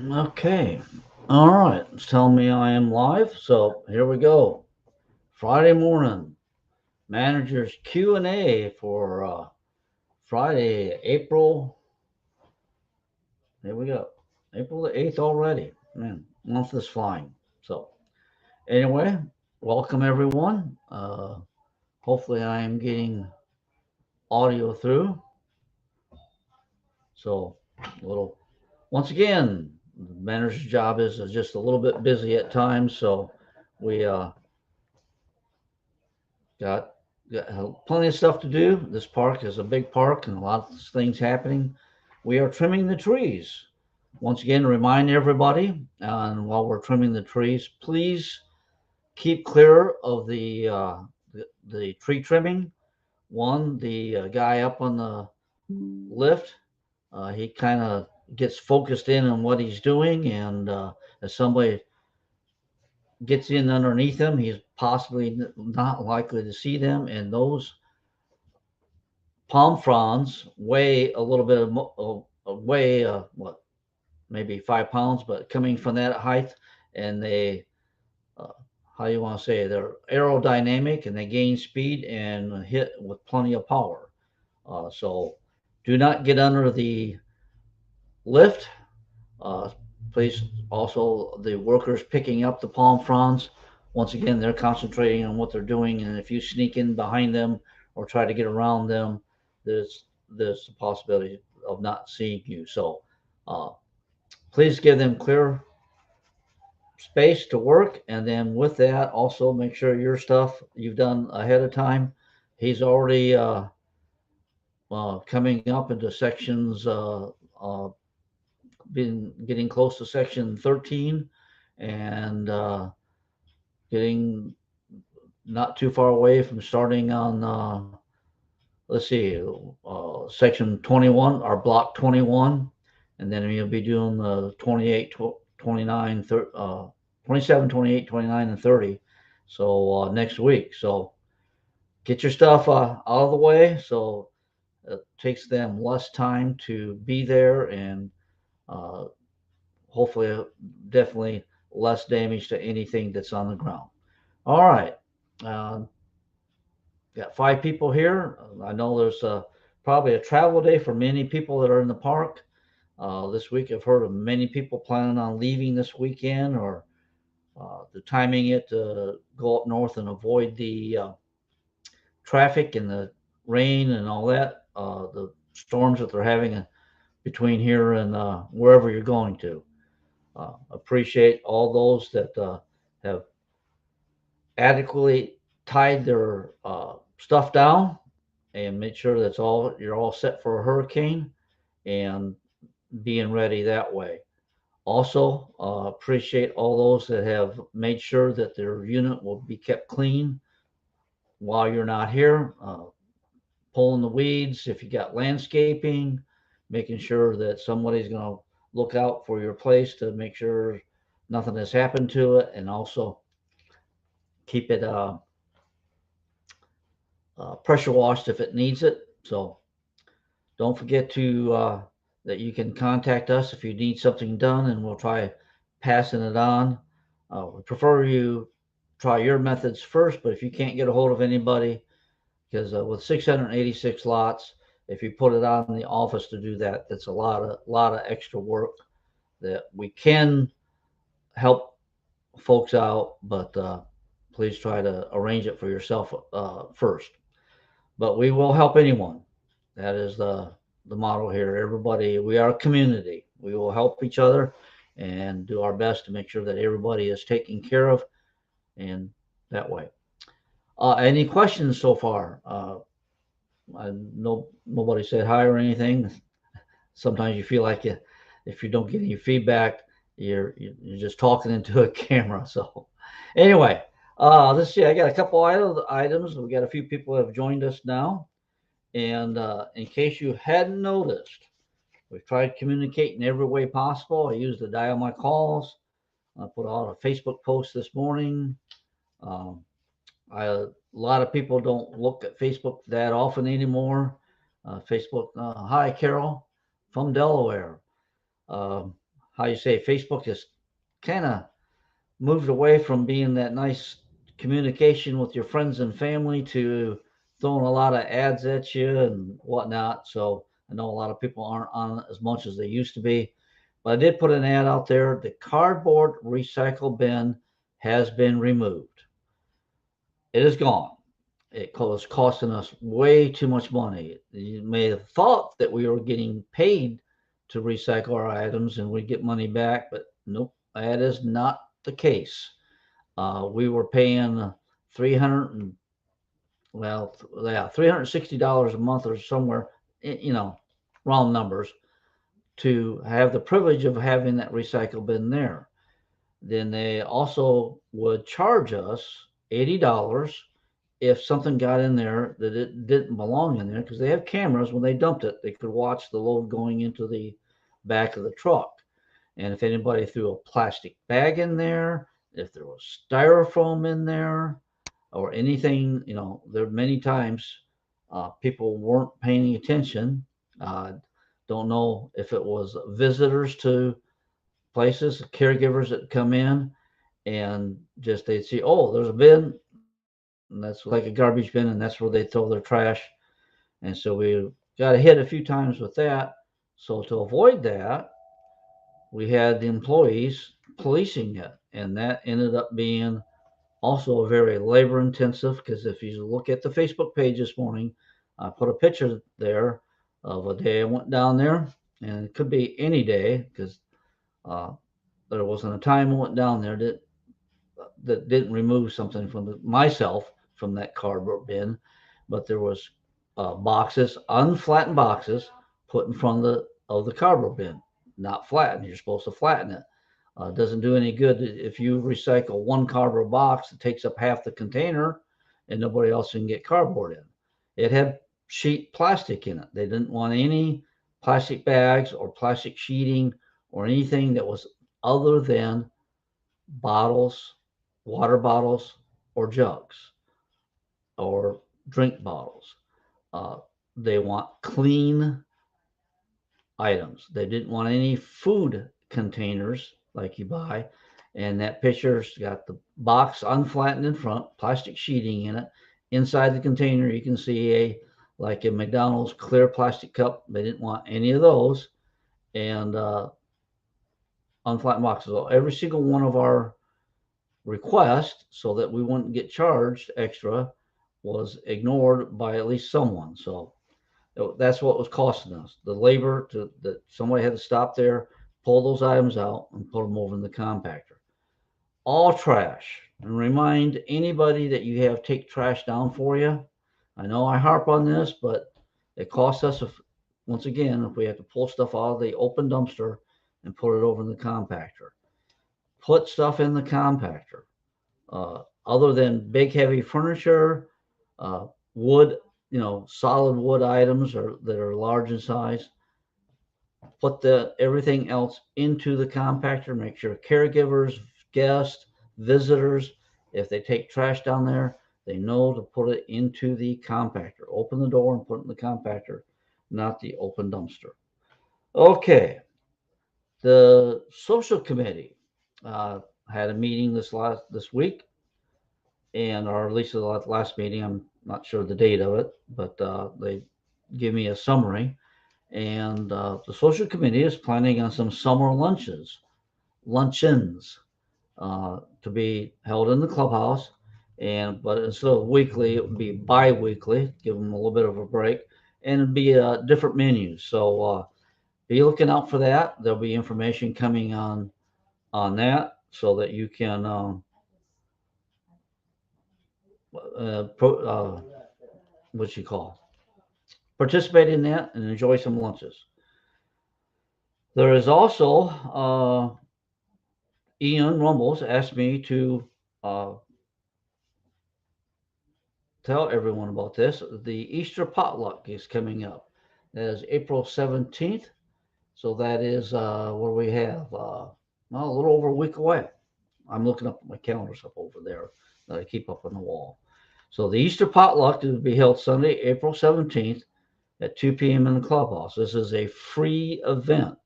Okay. All right. It's telling me I am live. So here we go. Friday morning, managers Q&A for Friday, April. Here we go. April the 8th already. Man, month is flying. So anyway, welcome everyone. Hopefully I am getting audio through. So little once again, the manager's job is just a little bit busy at times. So we got plenty of stuff to do. This park is a big park and a lot of things happening. We are trimming the trees. Once again, remind everybody, and while we're trimming the trees, please keep clear of the tree trimming. One, the guy up on the lift, he kind of gets focused in on what he's doing, and as somebody gets in underneath him, he's possibly not likely to see them, and those palm fronds weigh a little bit of weigh what maybe 5 pounds, but coming from that height, and they uh, how you want to say they're aerodynamic and they gain speed and hit with plenty of power. So do not get under the lift. Uh, Please also the workers picking up the palm fronds. Once again, they're concentrating on what they're doing, and if you sneak in behind them or try to get around them, there's a possibility of not seeing you. So uh, please give them clear space to work, and then with that, also make sure your stuff you've done ahead of time. He's already coming up into sections. Been getting close to section 13 and getting not too far away from starting on let's see section 21 or block 21, and then you'll be doing the 28 29 27 28 29 and 30, so next week. So get your stuff out of the way so it takes them less time to be there, and uh, hopefully definitely less damage to anything that's on the ground. All right. Uh, Got 5 people here. I know there's probably a travel day for many people that are in the park. This week, I've heard of many people planning on leaving this weekend or the timing it to go up north and avoid the traffic and the rain and all that, the storms that they're having between here and wherever you're going to. Appreciate all those that have adequately tied their stuff down and make sure that's all you're all set for a hurricane and being ready that way. Also, appreciate all those that have made sure that their unit will be kept clean while you're not here. Pulling the weeds if you got landscaping, making sure that somebody's going to look out for your place to make sure nothing has happened to it, and also keep it pressure washed if it needs it. So don't forget to that you can contact us if you need something done, and we'll try passing it on. We prefer you try your methods first, but if you can't get a hold of anybody, because with 686 lots, if you put it on the office to do that, that's a lot of extra work that we can help folks out, but please try to arrange it for yourself first. But we will help anyone. That is the motto here. Everybody, we are a community. We will help each other and do our best to make sure that everybody is taken care of, and that way. Any questions so far? I know nobody said hi or anything. Sometimes you feel like if you don't get any feedback, you're just talking into a camera. So anyway, let's see. I got a couple items. We got a few people that have joined us now, and in case you hadn't noticed, we've tried communicating every way possible. I used to dial my calls. I put out a Facebook post this morning. Um, a lot of people don't look at Facebook that often anymore. Facebook, hi Carol from Delaware. Um, how you say, Facebook has kind of moved away from being that nice communication with your friends and family to throwing a lot of ads at you and whatnot. So I know a lot of people aren't on it as much as they used to be. But I did put an ad out there. The cardboard recycle bin has been removed. It is gone. It was costing us way too much money. You may have thought that we were getting paid to recycle our items and we'd get money back, but nope, that is not the case. We were paying 300 and well, yeah, $360 a month or somewhere, round numbers, to have the privilege of having that recycle bin there. Then they also would charge us $80 if something got in there that it didn't belong in there, because they have cameras. When they dumped it, they could watch the load going into the back of the truck. And if anybody threw a plastic bag in there, if there was styrofoam in there, or anything, there many times people weren't paying attention. Uh, don't know if it was visitors to places, caregivers that come in, and just they'd see, oh, there's a bin, and that's like a garbage bin, and that's where they throw their trash. And so we got hit a few times with that. So to avoid that, we had the employees policing it, and that ended up being also very labor intensive, because if you look at the Facebook page this morning, I put a picture there of a day I went down there, and it could be any day because uh, there wasn't a time I went down there that didn't remove something from myself from that cardboard bin, but there was boxes, unflattened boxes, put in front of the cardboard bin, not flattened. You're supposed to flatten it. It doesn't do any good if you recycle one cardboard box. It takes up half the container, and nobody else can get cardboard in. It had sheet plastic in it. They didn't want any plastic bags or plastic sheeting or anything that was other than bottles, water bottles, or jugs, or drink bottles. Uh, they want clean items. They didn't want any food containers like you buy. And that picture's got the box unflattened in front, plastic sheeting in it. Inside the container, you can see like a McDonald's clear plastic cup. They didn't want any of those. And unflattened boxes. So every single one of our requests, so that we wouldn't get charged extra, was ignored by at least someone. So that's what was costing us, the labor that somebody had to stop there, pull those items out, and put them over in the compactor. All trash. And remind anybody that you have take trash down for you. I know I harp on this, but it costs us, once again, if we have to pull stuff out of the open dumpster and put it over in the compactor. Put stuff in the compactor. Other than big heavy furniture, wood, solid wood items that are large in size, put everything else into the compactor. Make sure caregivers, guests, visitors, if they take trash down there, they know to put it into the compactor. Open the door and put it in the compactor, not the open dumpster. Okay, the social committee uh, had a meeting this week, and or at least the last meeting. I'm not sure the date of it, but they give me a summary. And the social committee is planning on some summer luncheons to be held in the clubhouse. But instead of weekly, it would be bi-weekly, give them a little bit of a break, and it'd be different menus. So be looking out for that. There'll be information coming on that so that you can what you call participate in that and enjoy some lunches. There is also Ian Rumbles asked me to uh, tell everyone about this. The Easter Potluck is coming up. That is April 17th. So that is what do we have? Well, a little over a week away. I'm looking up my calendars up over there that I keep up on the wall. So the Easter Potluck is to be held Sunday, April 17th at 2 p.m. in the clubhouse. This is a free event.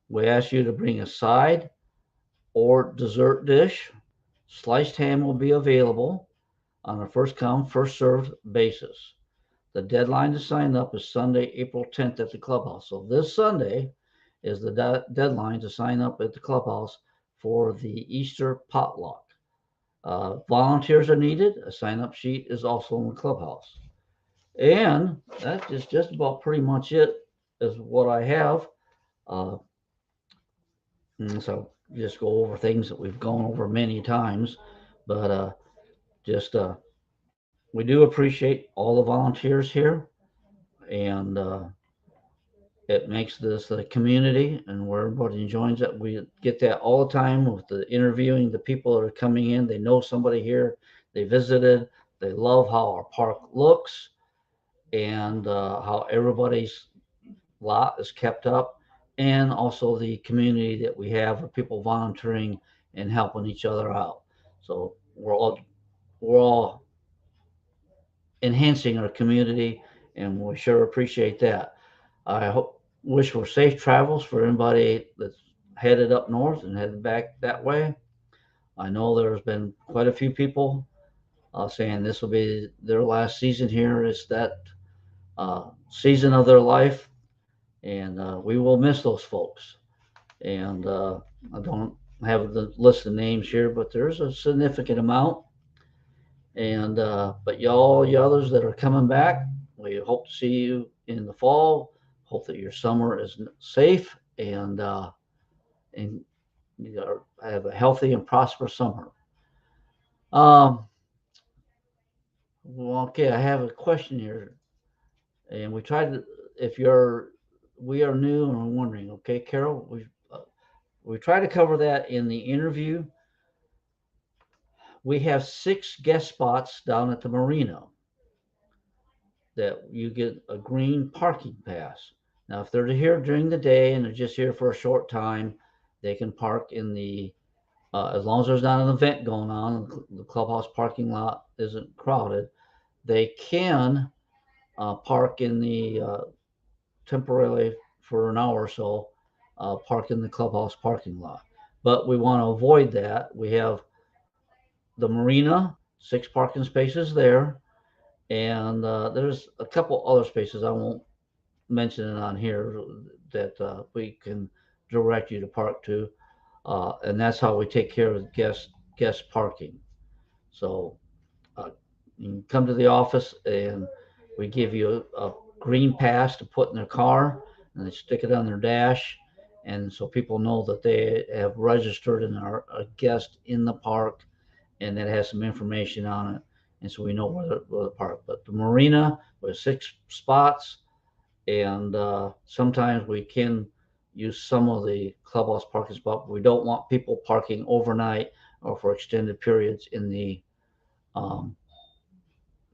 We ask you to bring a side or dessert dish. Sliced ham will be available on a first come, first served basis. The deadline to sign up is Sunday, April 10th at the clubhouse. So this Sunday is the deadline to sign up at the clubhouse for the Easter potluck. Volunteers are needed. A sign up sheet is also in the clubhouse. And that is just about pretty much it, is what I have. Uh, so just go over things that we've gone over many times. But just we do appreciate all the volunteers here. And it makes this a community and where everybody joins it. We get that all the time with the interviewing the people that are coming in. They know somebody here, they visited, they love how our park looks and how everybody's lot is kept up, and also the community that we have of people volunteering and helping each other out. So we're all enhancing our community, and we sure appreciate that. I hope wish for safe travels for anybody that's headed up north and headed back that way. I know there's been quite a few people saying this will be their last season here. It's that season of their life, and we will miss those folks. And I don't have the list of names here, but there's a significant amount. And but y'all, you others that are coming back, we hope to see you in the fall. Hope that your summer is safe and you have a healthy and prosperous summer. Um, well, okay, I have a question here, and we tried to. If you're, we are new and we're wondering. Okay, Carol, we try to cover that in the interview. We have 6 guest spots down at the marina that you get a green parking pass. Now, if they're here during the day and they're just here for a short time, they can park in the as long as there's not an event going on, the clubhouse parking lot isn't crowded. They can park in the temporarily for an hour or so, park in the clubhouse parking lot. But we want to avoid that. We have the marina, 6 parking spaces there, and there's a couple other spaces I won't mention it on here that we can direct you to park to, and that's how we take care of guest parking. So uh, you can come to the office and we give you a green pass to put in their car, and they stick it on their dash, and so people know that they have registered and are a guest in the park, and that has some information on it, and so we know where the park. But the marina with 6 spots, and sometimes we can use some of the clubhouse parking spot. But we don't want people parking overnight or for extended periods in the um,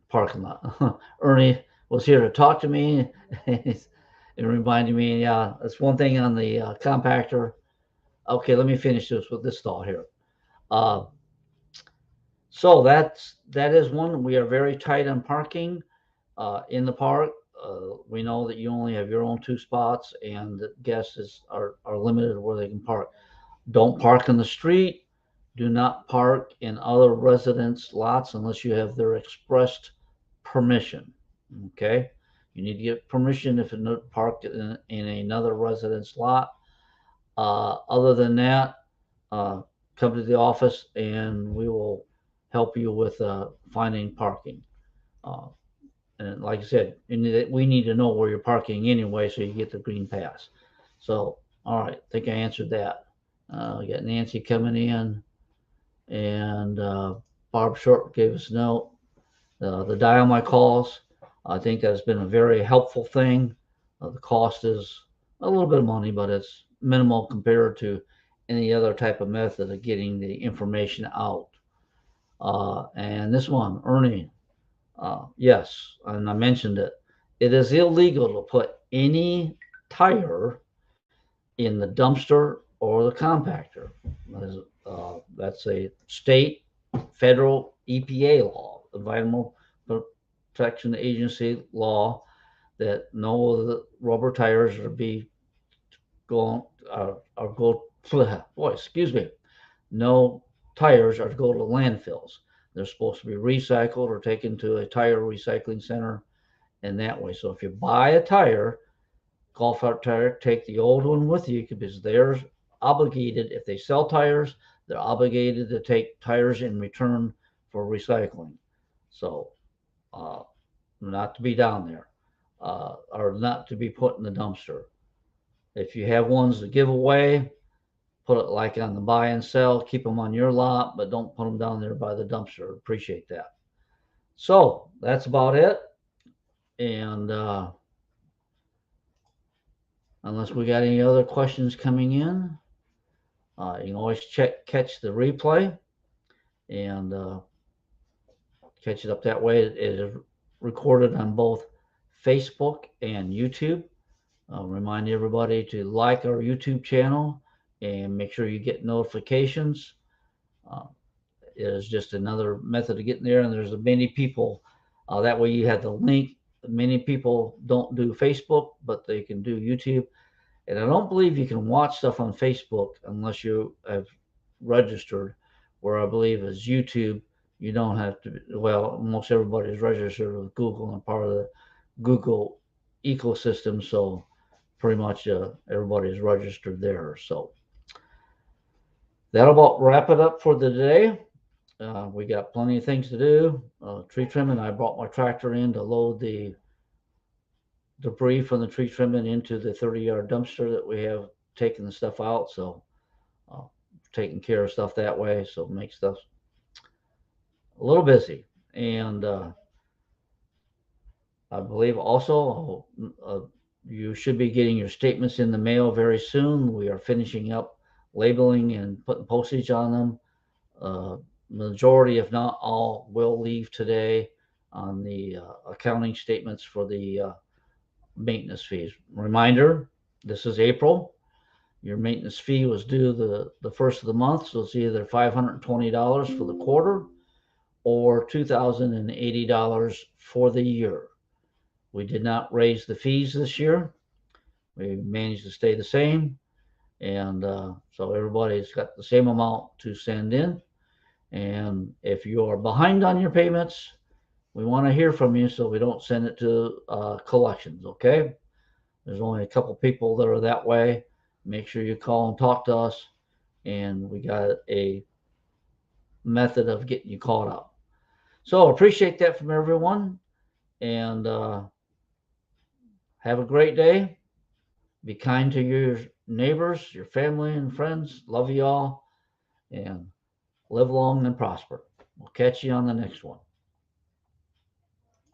parking lot. Ernie was here to talk to me and reminded me, yeah, that's one thing on the compactor. Okay, let me finish this with this thought here. Uh, so that is one. We are very tight on parking in the park. We know that you only have your own 2 spots, and the are limited where they can park. Don't park in the street. Do not park in other residents' lots unless you have their expressed permission. Okay, you need to get permission if you park in another resident's lot. Other than that, uh, come to the office and we will help you with finding parking. Uh, and like I said, we need to know where you're parking anyway, so you get the green pass. So, all right, I think I answered that. We got Nancy coming in, and Barb Short gave us a note. The dial my calls. I think that's been a very helpful thing. The cost is a little bit of money, but it's minimal compared to any other type of method of getting the information out. And this one, Ernie, yes, and I mentioned it. It is illegal to put any tire in the dumpster or the compactor. That's a state, federal EPA law, Environmental Protection Agency law, that no of the rubber tires are be going are go. Boy, excuse me. No tires are to go to landfills. They're supposed to be recycled or taken to a tire recycling center in that way. So if you buy a tire, golf cart tire, take the old one with you because they're obligated. If they sell tires, they're obligated to take tires in return for recycling. So, uh, not to be down there, or not to be put in the dumpster. If you have ones to give away, put it like on the buy and sell. Keep them on your lot, but don't put them down there by the dumpster. Appreciate that. So that's about it. And unless we got any other questions coming in, you can always catch the replay and catch it up that way. It is recorded on both Facebook and YouTube. Remind everybody to like our YouTube channel and make sure you get notifications. Uh, it is just another method of getting there, and there's many people. That way, you have the link. Many people don't do Facebook, but they can do YouTube. And I don't believe you can watch stuff on Facebook unless you have registered, where I believe is YouTube. You don't have to, well, most everybody is registered with Google and part of the Google ecosystem. So pretty much everybody is registered there. So that'll about wrap it up for the day. We got plenty of things to do. Tree trimming. I brought my tractor in to load the debris from the tree trimming into the 30-yard dumpster that we have taken the stuff out. So uh, taking care of stuff that way. So make stuff a little busy. And I believe also you should be getting your statements in the mail very soon. We are finishing up labeling and putting postage on them. Majority, if not all, will leave today on the accounting statements for the maintenance fees. Reminder, this is April. Your maintenance fee was due the first of the month, so it's either $520 for the quarter or $2,080 for the year. We did not raise the fees this year. We managed to stay the same, and so everybody's got the same amount to send in. And if you are behind on your payments, we want to hear from you so we don't send it to collections, okay? There's only a couple people that are that way. Make sure you call and talk to us, and we got a method of getting you caught up. So appreciate that from everyone, and have a great day. Be kind to your neighbors, your family, and friends. Love you all, and live long and prosper. We'll catch you on the next one.